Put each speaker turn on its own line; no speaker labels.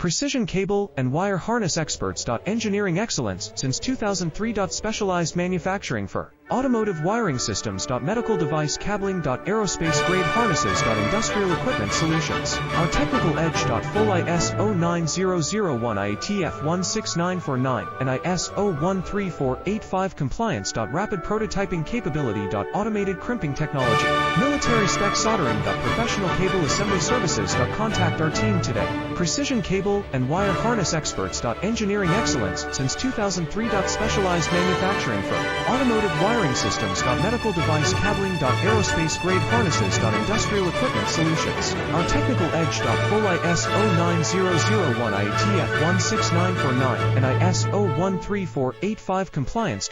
Precision cable and wire harness experts. Engineering excellence since 2003. Specialized manufacturing for automotive wiring systems. Medical device cabling. Aerospace grade harnesses. Industrial equipment solutions. Our technical edge. Full ISO 9001 IATF 16949 and ISO 13485 compliance. Rapid prototyping capability. Automated crimping technology. Military spec soldering. Professional cable assembly services. Contact our team today. Precision cable and wire harness experts. Engineering excellence since 2003. Specialized manufacturing for automotive wiring systems. Medical device cabling. Aerospace grade harnesses. Industrial equipment solutions. Our technical edge. Full ISO 9001 IATF 16949 and ISO 13485 compliance.